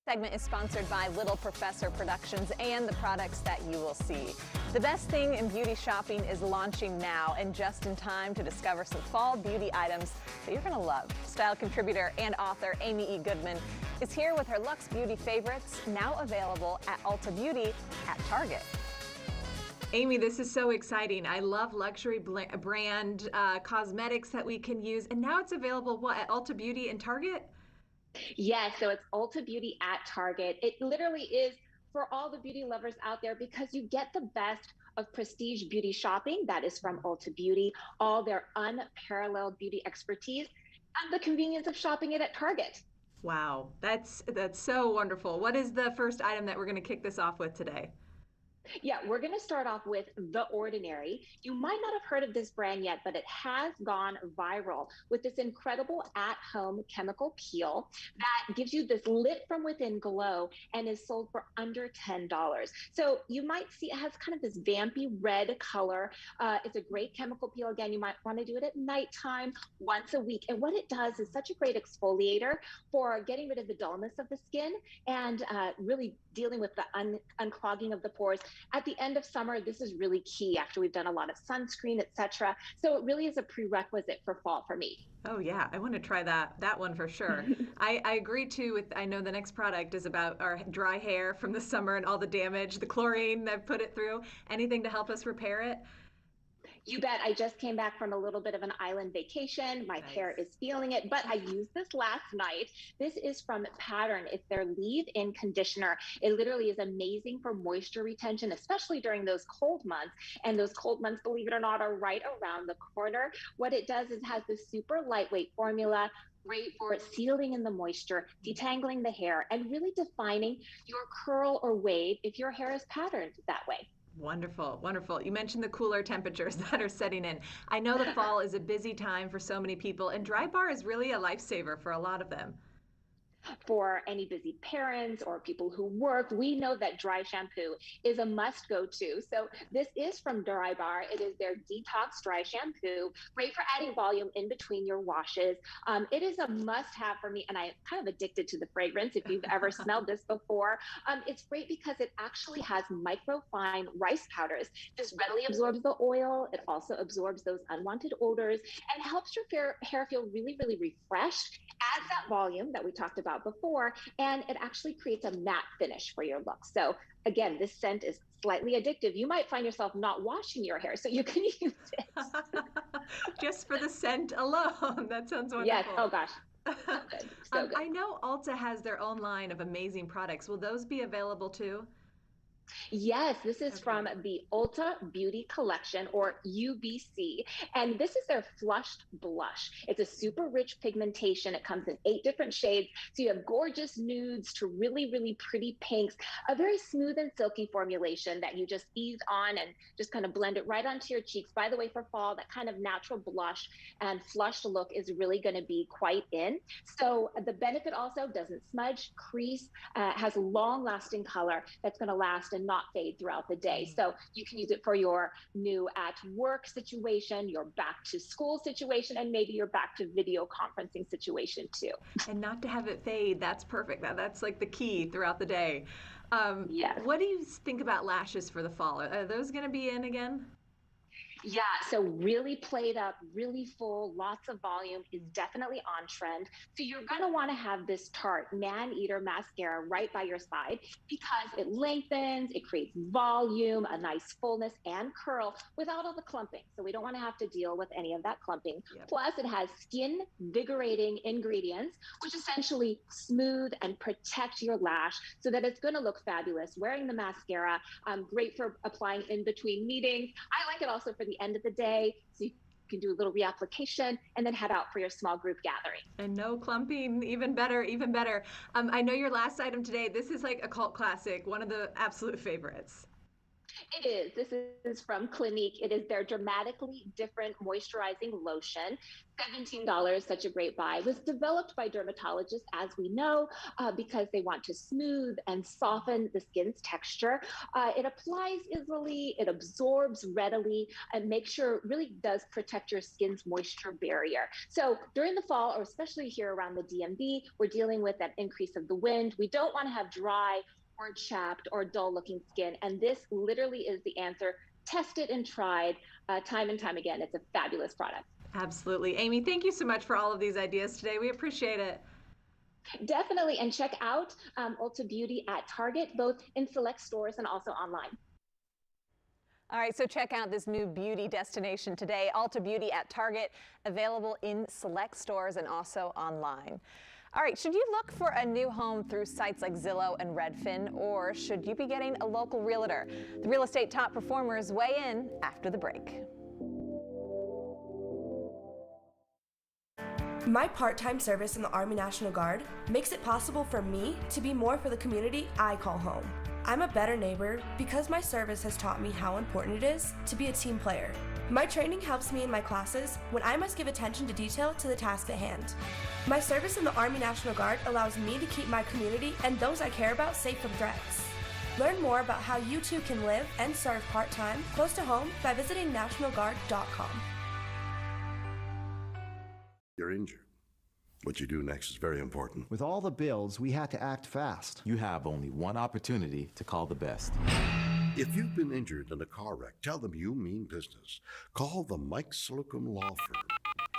Segment is sponsored by Little Professor Productions and the products that you will see. The best thing in beauty shopping is launching now and just in time to discover some fall beauty items that you're going to love. Style contributor and author Amy E. Goodman is here with her Luxe Beauty favorites, now available at Ulta Beauty at Target. Amy, this is so exciting. I love luxury brand cosmetics that we can use. And now it's available, what, at Ulta Beauty and Target? Yes, so it's Ulta Beauty at Target. It literally is for all the beauty lovers out there because you get the best of prestige beauty shopping that is from Ulta Beauty, all their unparalleled beauty expertise, and the convenience of shopping it at Target. Wow, that's so wonderful. What is the first item that we're going to kick this off with today? Yeah, we're going to start off with The Ordinary. You might not have heard of this brand yet, but it has gone viral with this incredible at-home chemical peel that gives you this lit from within glow and is sold for under $10. So you might see it has kind of this vampy red color. It's a great chemical peel. Again, you might want to do it at nighttime once a week. And what it does is such a great exfoliator for getting rid of the dullness of the skin and really dealing with the unclogging of the pores. At the end of summer, this is really key after we've done a lot of sunscreen, etc. So it really is a prerequisite for fall for me. Oh yeah, I want to try that one for sure. I agree too with, I know the next product is about our dry hair from the summer and all the damage, the chlorine that put it through. Anything to help us repair it? You bet. I just came back from a little bit of an island vacation. My hair is feeling it, but I used this last night. This is from Pattern. It's their leave-in conditioner. It literally is amazing for moisture retention, especially during those cold months. And those cold months, believe it or not, are right around the corner. What it does is has this super lightweight formula, great for sealing in the moisture, detangling the hair, and really defining your curl or wave if your hair is patterned that way. Wonderful, wonderful. You mentioned the cooler temperatures that are setting in. I know the fall is a busy time for so many people, and Dry Bar is really a lifesaver for a lot of them. For any busy parents or people who work, we know that dry shampoo is a must go to. So this is from Dry Bar. It is their detox dry shampoo, great for adding volume in between your washes. It is a must have for me, and I'm kind of addicted to the fragrance if you've ever smelled this before. It's great because it actually has microfine rice powders. This readily absorbs the oil. It also absorbs those unwanted odors and helps your hair feel really, really refreshed, adds that volume that we talked about before, and it actually creates a matte finish for your look. So again, this scent is slightly addictive. You might find yourself not washing your hair, so you can use it. Just for the scent alone. That sounds wonderful. Yes, oh gosh. So good. So good. I know Ulta has their own line of amazing products. Will those be available too? Yes, this is from the Ulta Beauty Collection, or UBC, and this is their Flushed Blush. It's a super rich pigmentation. It comes in 8 different shades, so you have gorgeous nudes to really, really pretty pinks, a very smooth and silky formulation that you just ease on and just kind of blend it right onto your cheeks. By the way, for fall, that kind of natural blush and flushed look is really going to be quite in. So the benefit also doesn't smudge, crease, has long-lasting color that's going to last and not fade throughout the day. So you can use it for your new at work situation, your back to school situation, and maybe your back to video conferencing situation too. And not to have it fade, that's perfect. That's like the key throughout the day. Yes. What do you think about lashes for the fall? Are those going to be in again? Yeah, so really played up, really full, lots of volume is definitely on trend. So you're going to want to have this Tarte Man-Eater mascara right by your side because it lengthens, it creates volume, a nice fullness and curl without all the clumping. So we don't want to have to deal with any of that clumping. Yep. Plus, it has skin vigorating ingredients, which essentially smooth and protect your lash so that it's going to look fabulous. Wearing the mascara, great for applying in between meetings. I like it also for the end of the day, so you can do a little reapplication and then head out for your small group gathering. And no clumping, even better, even better. I know your last item today, this is like a cult classic, one of the absolute favorites. It is. This is from Clinique. It is their dramatically different moisturizing lotion. $17, such a great buy. It was developed by dermatologists, as we know, because they want to smooth and soften the skin's texture. It applies easily, it absorbs readily, and makes sure it really does protect your skin's moisture barrier. So during the fall, or especially here around the DMV, we're dealing with that increase of the wind. We don't want to have dry or chapped or dull looking skin. And this literally is the answer. Tested and tried time and time again. It's a fabulous product. Absolutely. Amy, thank you so much for all of these ideas today. We appreciate it. Definitely. And check out Ulta Beauty at Target, both in select stores and also online. All right, so check out this new beauty destination today, Ulta Beauty at Target, available in select stores and also online. All right, should you look for a new home through sites like Zillow and Redfin, or should you be getting a local realtor? The real estate top performers weigh in after the break. My part-time service in the Army National Guard makes it possible for me to be more for the community I call home. I'm a better neighbor because my service has taught me how important it is to be a team player. My training helps me in my classes when I must give attention to detail to the task at hand. My service in the Army National Guard allows me to keep my community and those I care about safe from threats. Learn more about how you too can live and serve part-time close to home by visiting nationalguard.com. You're injured. What you do next is very important. With all the bills, we had to act fast. You have only one opportunity to call the best. If you've been injured in a car wreck, tell them you mean business. Call the Mike Slocum Law Firm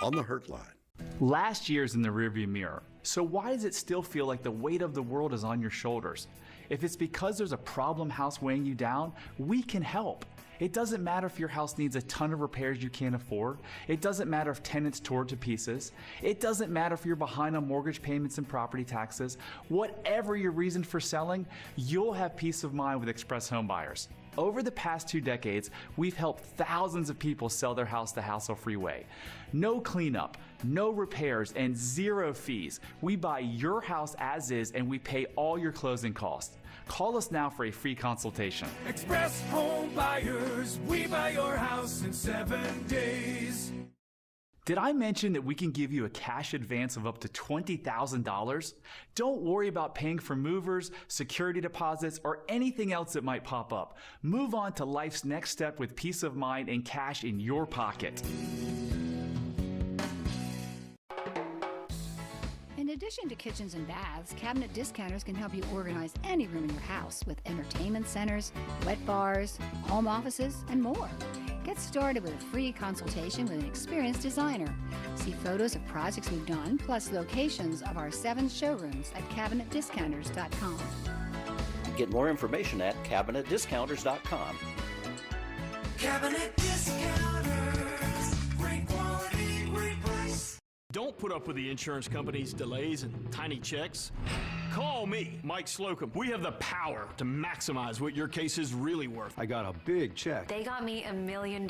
on the Hurt Line. Last year's in the rearview mirror, so why does it still feel like the weight of the world is on your shoulders? If it's because there's a problem house weighing you down, we can help. It doesn't matter if your house needs a ton of repairs you can't afford. It doesn't matter if tenants tore it to pieces. It doesn't matter if you're behind on mortgage payments and property taxes. Whatever your reason for selling, you'll have peace of mind with Express Home Buyers. Over the past 2 decades, we've helped thousands of people sell their house the hassle-free way. No cleanup, no repairs, and 0 fees. We buy your house as is and we pay all your closing costs. Call us now for a free consultation. Express Home Buyers, we buy your house in 7 days. Did I mention that we can give you a cash advance of up to $20,000? Don't worry about paying for movers, security deposits, or anything else that might pop up. Move on to life's next step with peace of mind and cash in your pocket. In addition to kitchens and baths, Cabinet Discounters can help you organize any room in your house with entertainment centers, wet bars, home offices, and more. Get started with a free consultation with an experienced designer. See photos of projects we've done, plus locations of our 7 showrooms at CabinetDiscounters.com. Get more information at CabinetDiscounters.com. Cabinet Discounters, great quality, great price. Don't put up with the insurance company's delays and tiny checks. Call me, Mike Slocum. We have the power to maximize what your case is really worth. I got a big check. They got me $1 million.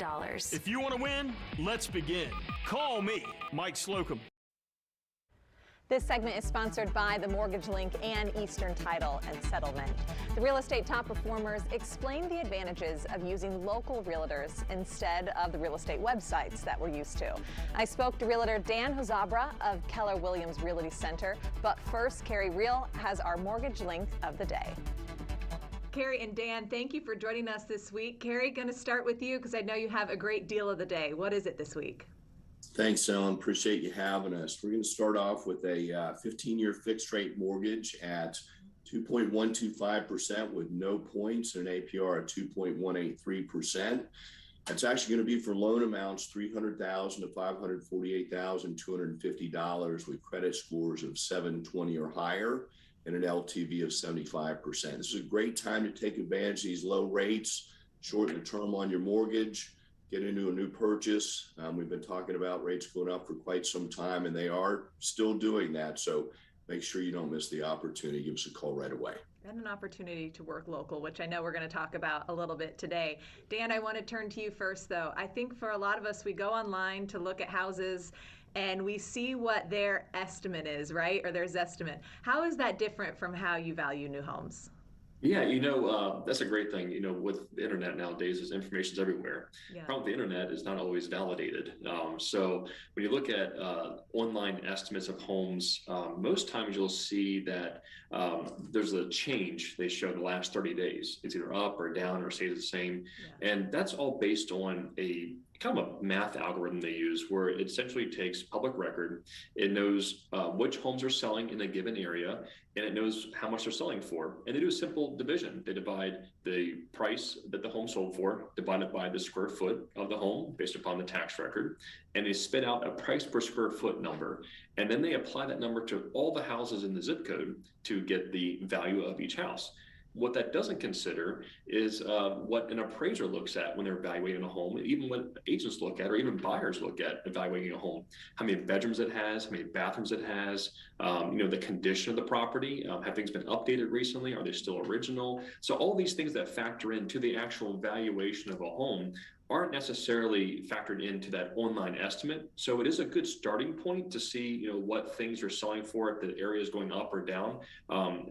If you want to win, let's begin. Call me, Mike Slocum. This segment is sponsored by the Mortgage Link and Eastern Title and Settlement. The real estate top performers explain the advantages of using local realtors instead of the real estate websites that we're used to. I spoke to realtor Dan Hozabra of Keller Williams Realty Center, but first, Carrie Real has our Mortgage Link of the day. Carrie and Dan, thank you for joining us this week. Carrie, going to start with you because I know you have a great deal of the day. What is it this week? Thanks, Ellen. Appreciate you having us. We're going to start off with a 15-year fixed rate mortgage at 2.125% with no points and an APR at 2.183%. That's actually going to be for loan amounts $300,000 to $548,250 with credit scores of 720 or higher and an LTV of 75%. This is a great time to take advantage of these low rates, shorten the term on your mortgage, get into a new purchase. We've been talking about rates going up for quite some time, and they are still doing that. So make sure you don't miss the opportunity. Give us a call right away. And an opportunity to work local, which I know we're going to talk about a little bit today. Dan, I want to turn to you first, though. I think for a lot of us, we go online to look at houses and we see what their estimate is, right? Or their Zestimate. How is that different from how you value new homes? Yeah, that's a great thing. With the internet nowadays, is information's everywhere. Yeah. Problem with the internet is not always validated. So when you look at online estimates of homes, most times you'll see that there's a change they show in the last 30 days. It's either up or down or stays the same. Yeah. And that's all based on a kind of a math algorithm they use where it essentially takes public record. It knows which homes are selling in a given area, and it knows how much they're selling for. And they do a simple division. They divide the price that the home sold for, divided by the square foot of the home based upon the tax record, and they spit out a price per square foot number. And then they apply that number to all the houses in the zip code to get the value of each house. What that doesn't consider is what an appraiser looks at when they're evaluating a home, and even what agents look at, or even buyers look at evaluating a home. How many bedrooms it has, how many bathrooms it has, the condition of the property. Have things been updated recently? Are they still original? So all these things that factor into the actual valuation of a home aren't necessarily factored into that online estimate. So it is a good starting point to see, what things are selling for, if the area is going up or down,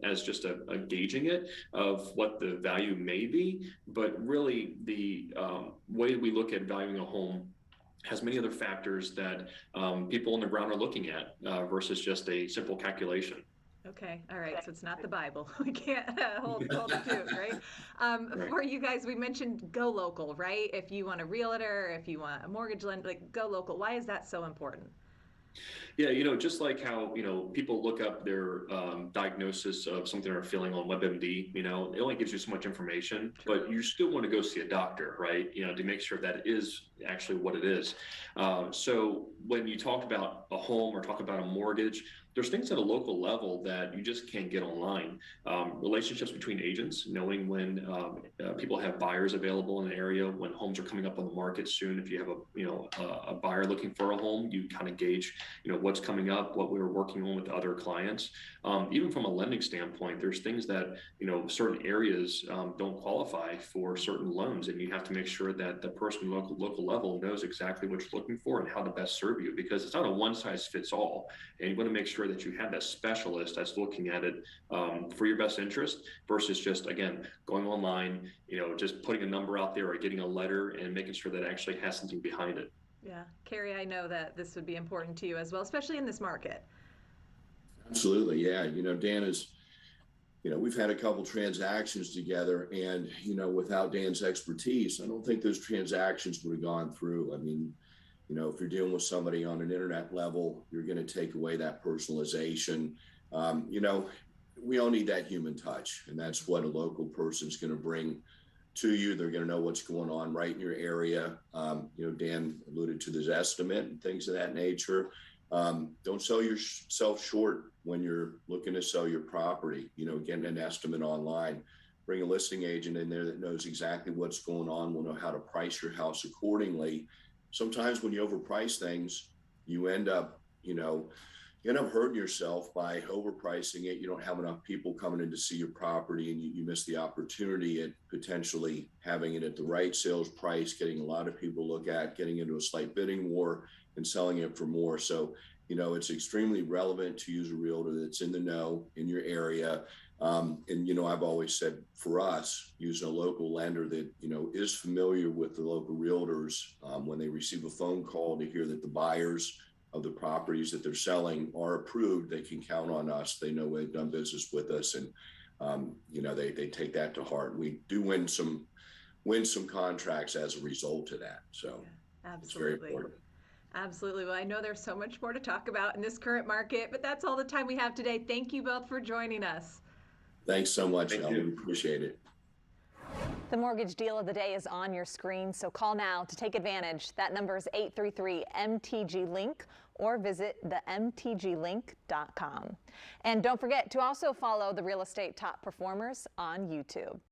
as just a gauging it of what the value may be. But really, the way we look at valuing a home has many other factors that people on the ground are looking at versus just a simple calculation. Okay. All right. So it's not the Bible. We can't hold it to it, right? Right. For you guys, we mentioned go local, right? If you want a realtor, if you want a mortgage lender, like go local. Why is that so important? Yeah, just like how, people look up their diagnosis of something they're feeling on WebMD, it only gives you so much information, but you still want to go see a doctor, right? To make sure that is actually what it is. So when you talk about a home or talk about a mortgage, there's things at a local level that you just can't get online. Relationships between agents, knowing when people have buyers available in an area, when homes are coming up on the market soon. If you have a buyer looking for a home, you kind of gauge, what's coming up, what we were working on with other clients. Even from a lending standpoint, there's things that, certain areas don't qualify for certain loans, and you have to make sure that the person local level knows exactly what you're looking for and how to best serve you, because it's not a one size fits all. And you want to make sure that you have that specialist that's looking at it for your best interest versus just, again, going online, just putting a number out there or getting a letter and making sure that it actually has something behind it. Yeah. Carrie, I know that this would be important to you as well, especially in this market. Absolutely. Yeah. Dan is, we've had a couple transactions together, and, without Dan's expertise, I don't think those transactions would have gone through. I mean, if you're dealing with somebody on an internet level, you're going to take away that personalization. We all need that human touch, and that's what a local person's going to bring to you. They're going to know what's going on right in your area. Dan alluded to this estimate and things of that nature. Don't sell yourself short when you're looking to sell your property. Getting an estimate online. Bring a listing agent in there that knows exactly what's going on, will know how to price your house accordingly. Sometimes when you overprice things, you end up hurting yourself by overpricing it. You don't have enough people coming in to see your property, and you miss the opportunity at potentially having it at the right sales price, getting a lot of people to look at, getting into a slight bidding war and selling it for more. So, it's extremely relevant to use a realtor that's in the know in your area. I've always said for us, using a local lender that, is familiar with the local realtors, when they receive a phone call to hear that the buyers of the properties that they're selling are approved, they can count on us. They know they've done business with us, and, they take that to heart. We do win some contracts as a result of that. So yeah, absolutely. It's very important. Absolutely. Well, I know there's so much more to talk about in this current market, but that's all the time we have today. Thank you both for joining us. Thanks so much, Ellen. Appreciate it. The mortgage deal of the day is on your screen, so call now to take advantage. That number is 833-MTG-LINK or visit themtglink.com. And don't forget to also follow the Real Estate Top Performers on YouTube.